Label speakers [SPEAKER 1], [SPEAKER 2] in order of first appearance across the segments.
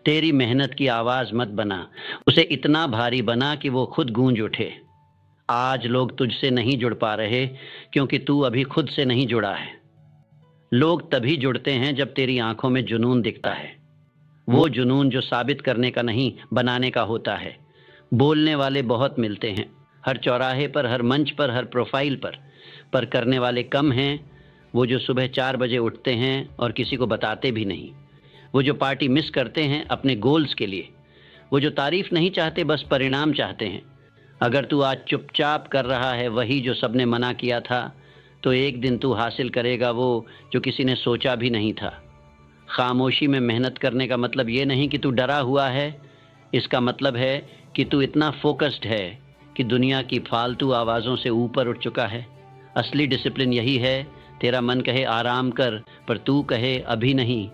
[SPEAKER 1] तेरी मेहनत की आवाज़ मत बना, उसे इतना भारी बना कि वो खुद गूंज उठे। आज लोग तुझसे नहीं जुड़ पा रहे क्योंकि तू अभी खुद से नहीं जुड़ा है। लोग तभी जुड़ते हैं जब तेरी आंखों में जुनून दिखता है, वो जुनून जो साबित करने का नहीं, बनाने का होता है। बोलने वाले बहुत मिलते हैं, हर चौराहे पर, हर मंच पर, हर प्रोफाइल पर करने वाले कम हैं। वो जो सुबह 4 बजे उठते हैं और किसी को बताते भी नहीं, वो जो पार्टी मिस करते हैं अपने गोल्स के लिए, वो जो तारीफ नहीं चाहते, बस परिणाम चाहते हैं। अगर तू आज चुपचाप कर रहा है वही जो सबने मना किया था, तो एक दिन तू हासिल करेगा वो जो किसी ने सोचा भी नहीं था। खामोशी में मेहनत करने का मतलब ये नहीं कि तू डरा हुआ है, इसका मतलब है कि तू इतना फोकस्ड है कि दुनिया की फालतू आवाज़ों से ऊपर उठ चुका है। असली डिसिप्लिन यही है, तेरा मन कहे आराम कर, पर तू कहे अभी नहीं,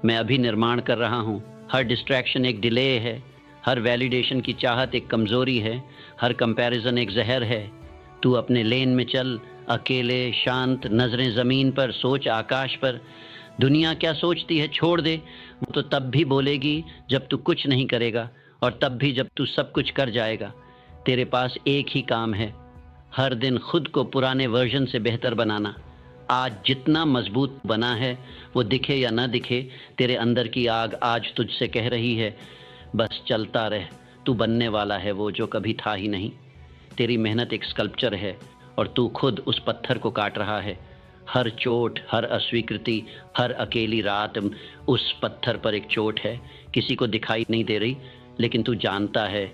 [SPEAKER 1] मैं अभी निर्माण कर रहा हूँ। हर डिस्ट्रैक्शन एक डिले है, हर वैलिडेशन की चाहत एक कमज़ोरी है, हर कंपैरिजन एक जहर है। तू अपने लेन में चल, अकेले, शांत, नज़रें ज़मीन पर, सोच आकाश पर। दुनिया क्या सोचती है छोड़ दे, वो तो तब भी बोलेगी जब तू कुछ नहीं करेगा, और तब भी जब तू सब कुछ कर जाएगा। तेरे पास एक ही काम है, हर दिन खुद को पुराने वर्जन से बेहतर बनाना। आज जितना मजबूत बना है, वो दिखे या ना दिखे, तेरे अंदर की आग आज तुझसे कह रही है, बस चलता रह, तू बनने वाला है वो जो कभी था ही नहीं। तेरी मेहनत एक स्कल्पचर है और तू खुद उस पत्थर को काट रहा है। हर चोट, हर अस्वीकृति, हर अकेली रात उस पत्थर पर एक चोट है, किसी को दिखाई नहीं दे रही, लेकिन तू जानता है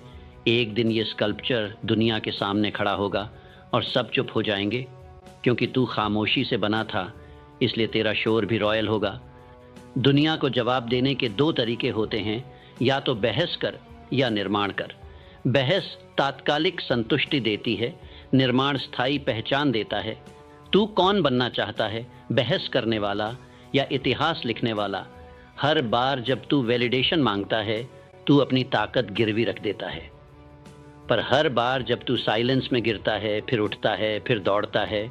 [SPEAKER 1] एक दिन ये स्कल्पचर दुनिया के सामने खड़ा होगा और सब चुप हो जाएंगे, क्योंकि तू खामोशी से बना था, इसलिए तेरा शोर भी रॉयल होगा। दुनिया को जवाब देने के 2 तरीके होते हैं, या तो बहस कर या निर्माण कर। बहस तात्कालिक संतुष्टि देती है, निर्माण स्थायी पहचान देता है। तू कौन बनना चाहता है, बहस करने वाला या इतिहास लिखने वाला? हर बार जब तू वैलिडेशन मांगता है, तू अपनी ताकत गिरवी रख देता है। पर हर बार जब तू साइलेंस में गिरता है, फिर उठता है, फिर दौड़ता है,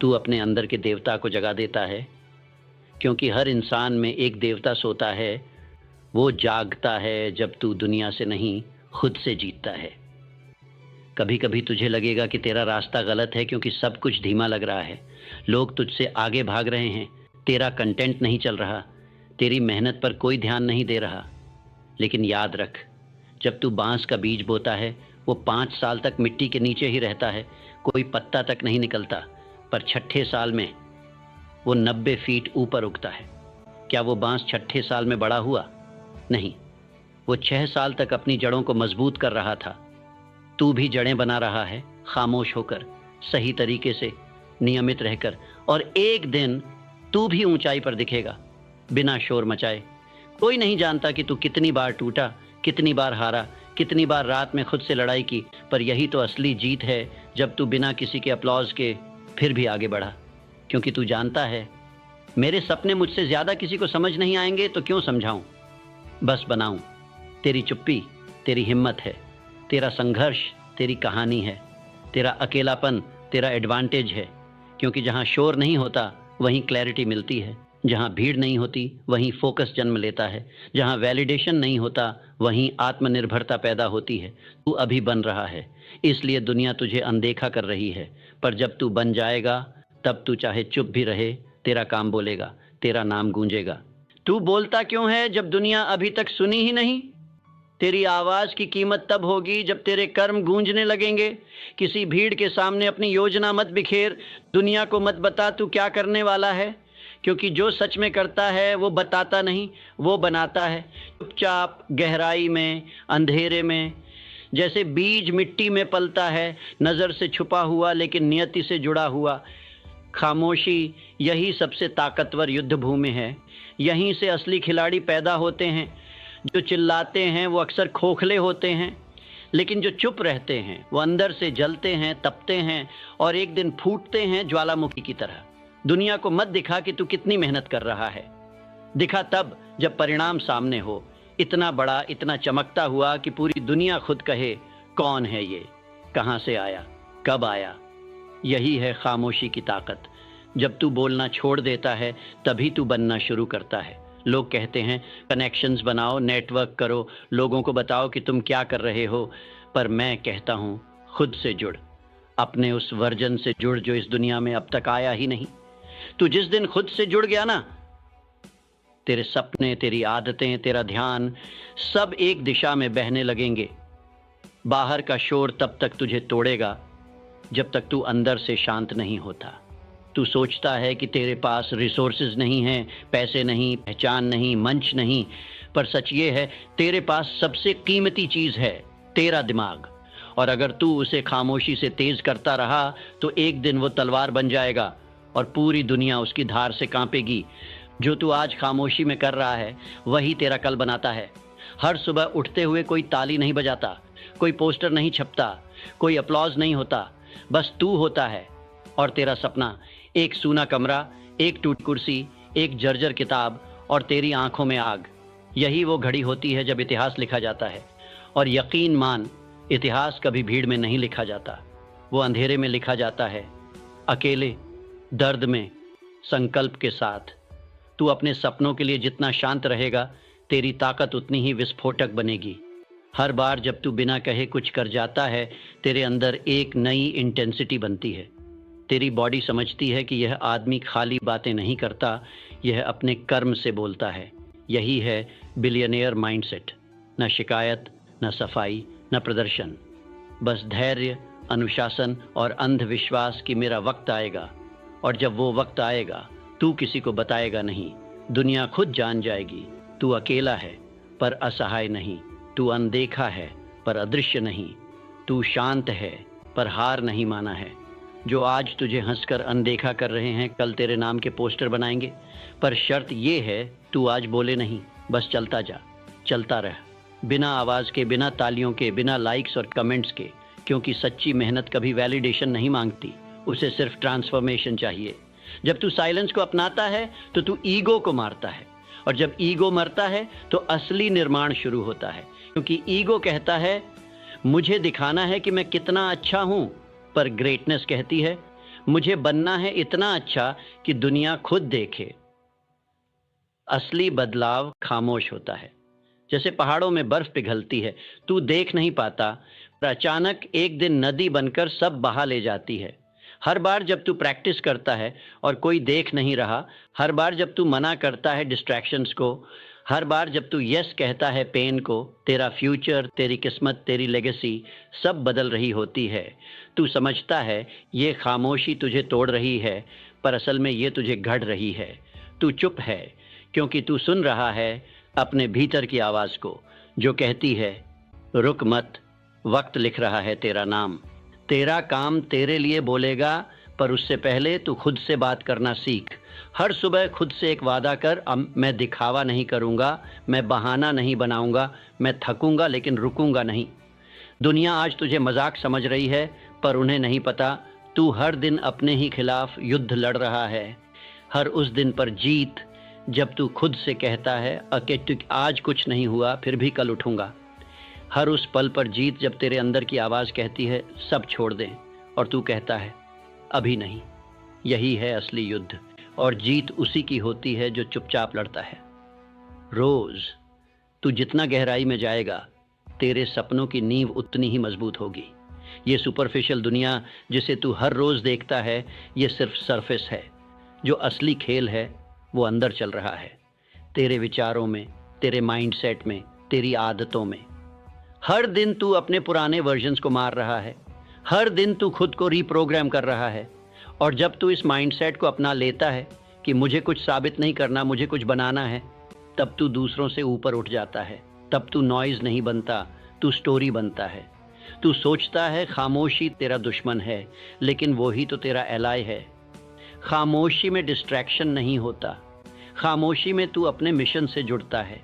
[SPEAKER 1] तू अपने अंदर के देवता को जगा देता है। क्योंकि हर इंसान में एक देवता सोता है, वो जागता है जब तू दुनिया से नहीं, खुद से जीतता है। कभी कभी तुझे लगेगा कि तेरा रास्ता गलत है क्योंकि सब कुछ धीमा लग रहा है, लोग तुझसे आगे भाग रहे हैं, तेरा कंटेंट नहीं चल रहा, तेरी मेहनत पर कोई ध्यान नहीं दे रहा। लेकिन याद रख, जब तू बांस का बीज बोता है, वो 5 साल तक मिट्टी के नीचे ही रहता है, कोई पत्ता तक नहीं निकलता, पर 6ठे साल में वो 90 फीट ऊपर उगता है। क्या वो बांस 6ठे साल में बड़ा हुआ? नहीं, वो 6 साल तक अपनी जड़ों को मजबूत कर रहा था। तू भी जड़ें बना रहा है, खामोश होकर, सही तरीके से, नियमित रहकर, और एक दिन तू भी ऊंचाई पर दिखेगा, बिना शोर मचाए। कोई नहीं जानता कि तू कितनी बार टूटा, कितनी बार हारा, कितनी बार रात में खुद से लड़ाई की, पर यही तो असली जीत है, जब तू बिना किसी के अपलॉज के फिर भी आगे बढ़ा। क्योंकि तू जानता है, मेरे सपने मुझसे ज़्यादा किसी को समझ नहीं आएंगे, तो क्यों समझाऊं, बस बनाऊं। तेरी चुप्पी तेरी हिम्मत है, तेरा संघर्ष तेरी कहानी है, तेरा अकेलापन तेरा एडवांटेज है। क्योंकि जहाँ शोर नहीं होता वहीं क्लैरिटी मिलती है, जहाँ भीड़ नहीं होती वहीं फोकस जन्म लेता है, जहाँ वैलिडेशन नहीं होता वहीं आत्मनिर्भरता पैदा होती है। तू अभी बन रहा है, इसलिए दुनिया तुझे अनदेखा कर रही है, पर जब तू बन जाएगा, तब तू चाहे चुप भी रहे, तेरा काम बोलेगा, तेरा नाम गूंजेगा। तू बोलता क्यों है जब दुनिया अभी तक सुनी ही नहीं? तेरी आवाज़ की कीमत तब होगी जब तेरे कर्म गूंजने लगेंगे। किसी भीड़ के सामने अपनी योजना मत बिखेर, दुनिया को मत बता तू क्या करने वाला है, क्योंकि जो सच में करता है वो बताता नहीं, वो बनाता है। चुपचाप, गहराई में, अंधेरे में, जैसे बीज मिट्टी में पलता है, नज़र से छुपा हुआ लेकिन नियति से जुड़ा हुआ। खामोशी यही सबसे ताकतवर युद्ध भूमि है, यहीं से असली खिलाड़ी पैदा होते हैं। जो चिल्लाते हैं वो अक्सर खोखले होते हैं, लेकिन जो चुप रहते हैं वो अंदर से जलते हैं, तपते हैं और एक दिन फूटते हैं ज्वालामुखी की तरह। दुनिया को मत दिखा कि तू कितनी मेहनत कर रहा है, दिखा तब जब परिणाम सामने हो, इतना बड़ा, इतना चमकता हुआ कि पूरी दुनिया खुद कहे, कौन है ये, कहाँ से आया, कब आया। यही है खामोशी की ताकत। जब तू बोलना छोड़ देता है, तभी तू बनना शुरू करता है। लोग कहते हैं कनेक्शंस बनाओ, नेटवर्क करो, लोगों को बताओ कि तुम क्या कर रहे हो, पर मैं कहता हूँ खुद से जुड़, अपने उस वर्जन से जुड़ जो इस दुनिया में अब तक आया ही नहीं। तू जिस दिन खुद से जुड़ गया ना, तेरे सपने, तेरी आदतें, तेरा ध्यान सब एक दिशा में बहने लगेंगे। बाहर का शोर तब तक तुझे तोड़ेगा जब तक तू अंदर से शांत नहीं होता। तू सोचता है कि तेरे पास रिसोर्सेज नहीं हैं, पैसे नहीं, पहचान नहीं, मंच नहीं, पर सच ये है तेरे पास सबसे कीमती चीज है तेरा दिमाग। और अगर तू उसे खामोशी से तेज करता रहा तो एक दिन वो तलवार बन जाएगा और पूरी दुनिया उसकी धार से कांपेगी। जो तू आज खामोशी में कर रहा है वही तेरा कल बनाता है। हर सुबह उठते हुए कोई ताली नहीं बजाता, कोई पोस्टर नहीं छपता, कोई अपलॉज नहीं होता, बस तू होता है और तेरा सपना। एक सूना कमरा, एक टूटी कुर्सी, एक जर्जर किताब और तेरी आंखों में आग। यही वो घड़ी होती है जब इतिहास लिखा जाता है। और यकीन मान, इतिहास कभी भीड़ में नहीं लिखा जाता, वो अंधेरे में लिखा जाता है, अकेले, दर्द में, संकल्प के साथ। तू अपने सपनों के लिए जितना शांत रहेगा, तेरी ताकत उतनी ही विस्फोटक बनेगी। हर बार जब तू बिना कहे कुछ कर जाता है, तेरे अंदर एक नई इंटेंसिटी बनती है। तेरी बॉडी समझती है कि यह आदमी खाली बातें नहीं करता, यह अपने कर्म से बोलता है। यही है बिलियनियर माइंडसेट। न शिकायत, न सफाई, न प्रदर्शन, बस धैर्य, अनुशासन और अंधविश्वास कि मेरा वक्त आएगा। और जब वो वक्त आएगा, तू किसी को बताएगा नहीं, दुनिया खुद जान जाएगी। तू अकेला है पर असहाय नहीं, तू अनदेखा है पर अदृश्य नहीं, तू शांत है पर हार नहीं माना है। जो आज तुझे हंसकर अनदेखा कर रहे हैं, कल तेरे नाम के पोस्टर बनाएंगे, पर शर्त ये है तू आज बोले नहीं, बस चलता जा, चलता रह, बिना आवाज के, बिना तालियों के, बिना लाइक्स और कमेंट्स के। क्योंकि सच्ची मेहनत कभी वैलिडेशन नहीं मांगती, उसे सिर्फ ट्रांसफॉर्मेशन चाहिए। जब तू साइलेंस को अपनाता है तो तू ईगो को मारता है, और जब ईगो मरता है तो असली निर्माण शुरू होता है। क्योंकि ईगो कहता है मुझे दिखाना है कि मैं कितना अच्छा हूं, पर ग्रेटनेस कहती है मुझे बनना है इतना अच्छा कि दुनिया खुद देखे। असली बदलाव खामोश होता है। जैसे पहाड़ों में बर्फ पिघलती है, तू देख नहीं पाता, पर अचानक एक दिन नदी बनकर सब बहा ले जाती है। हर बार जब तू प्रैक्टिस करता है और कोई देख नहीं रहा, हर बार जब तू मना करता है डिस्ट्रैक्शंस को, हर बार जब तू यस कहता है पेन को, तेरा फ्यूचर, तेरी किस्मत, तेरी लेगेसी सब बदल रही होती है। तू समझता है ये खामोशी तुझे तोड़ रही है, पर असल में ये तुझे गढ़ रही है। तू चुप है क्योंकि तू सुन रहा है अपने भीतर की आवाज को, जो कहती है रुक मत, वक्त लिख रहा है तेरा नाम। तेरा काम तेरे लिए बोलेगा, पर उससे पहले तू खुद से बात करना सीख। हर सुबह खुद से एक वादा कर, अब मैं दिखावा नहीं करूंगा, मैं बहाना नहीं बनाऊंगा, मैं थकूंगा लेकिन रुकूंगा नहीं। दुनिया आज तुझे मजाक समझ रही है, पर उन्हें नहीं पता तू हर दिन अपने ही खिलाफ युद्ध लड़ रहा है। हर उस दिन पर जीत जब तू खुद से कहता है कि आज कुछ नहीं हुआ फिर भी कल उठूंगा। हर उस पल पर जीत जब तेरे अंदर की आवाज़ कहती है सब छोड़ दें, और तू कहता है अभी नहीं। यही है असली युद्ध, और जीत उसी की होती है जो चुपचाप लड़ता है। रोज तू जितना गहराई में जाएगा, तेरे सपनों की नींव उतनी ही मजबूत होगी। ये सुपरफिशियल दुनिया जिसे तू हर रोज देखता है, ये सिर्फ सरफेस है। जो असली खेल है वो अंदर चल रहा है, तेरे विचारों में, तेरे माइंडसेट में, तेरी आदतों में। हर दिन तू अपने पुराने वर्जन्स को मार रहा है, हर दिन तू खुद को रीप्रोग्राम कर रहा है। और जब तू इस माइंडसेट को अपना लेता है कि मुझे कुछ साबित नहीं करना, मुझे कुछ बनाना है, तब तू दूसरों से ऊपर उठ जाता है। तब तू नॉइज नहीं बनता, तू स्टोरी बनता है। तू सोचता है खामोशी तेरा दुश्मन है, लेकिन वो ही तो तेरा एलाय है। खामोशी में डिस्ट्रैक्शन नहीं होता, खामोशी में तू अपने मिशन से जुड़ता है।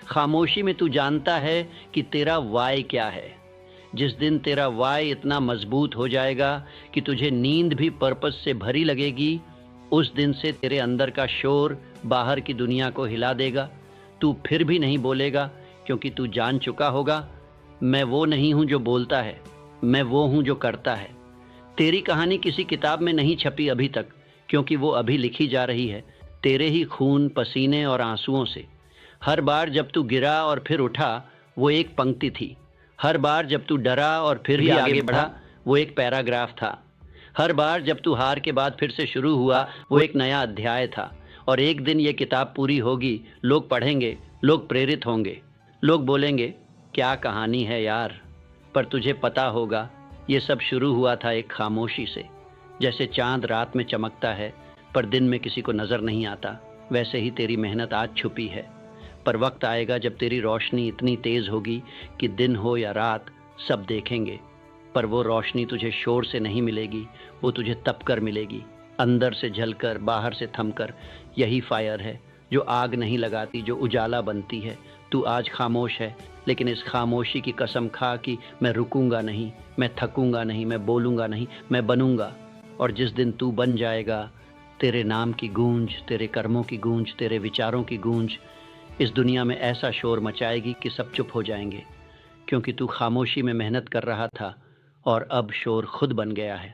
[SPEAKER 1] खामोशी में तू जानता है कि तेरा वाई क्या है। जिस दिन तेरा वाई इतना मजबूत हो जाएगा कि तुझे नींद भी पर्पस से भरी लगेगी, उस दिन से तेरे अंदर का शोर बाहर की दुनिया को हिला देगा। तू फिर भी नहीं बोलेगा, क्योंकि तू जान चुका होगा मैं वो नहीं हूँ जो बोलता है, मैं वो हूँ जो करता है। तेरी कहानी किसी किताब में नहीं छपी अभी तक, क्योंकि वो अभी लिखी जा रही है। तेरे ही खून, पसीने और आंसुओं से। हर बार जब तू गिरा और फिर उठा, वो एक पंक्ति थी। हर बार जब तू डरा और फिर भी आगे बढ़ा, वो एक पैराग्राफ था। हर बार जब तू हार के बाद फिर से शुरू हुआ, वो एक नया अध्याय था। और एक दिन ये किताब पूरी होगी, लोग पढ़ेंगे, लोग प्रेरित होंगे, लोग बोलेंगे, क्या कहानी है यार। पर तुझे पता होगा, ये सब शुरू हुआ था एक खामोशी से। जैसे चांद रात में चमकता है पर दिन में किसी को नज़र नहीं आता, वैसे ही तेरी मेहनत आज छुपी है। पर वक्त आएगा जब तेरी रोशनी इतनी तेज़ होगी कि दिन हो या रात सब देखेंगे। पर वो रोशनी तुझे शोर से नहीं मिलेगी, वो तुझे तप कर मिलेगी, अंदर से जलकर, बाहर से थमकर। यही फायर है जो आग नहीं लगाती, जो उजाला बनती है। तू आज खामोश है, लेकिन इस खामोशी की कसम खा कि मैं रुकूंगा नहीं, मैं थकूंगा नहीं, मैं बोलूंगा नहीं, मैं बनूंगा। और जिस दिन तू बन जाएगा, तेरे नाम की गूंज, तेरे कर्मों की गूंज, तेरे विचारों की गूंज इस दुनिया में ऐसा शोर मचाएगी कि सब चुप हो जाएंगे, क्योंकि तू खामोशी में मेहनत कर रहा था और अब शोर खुद बन गया है।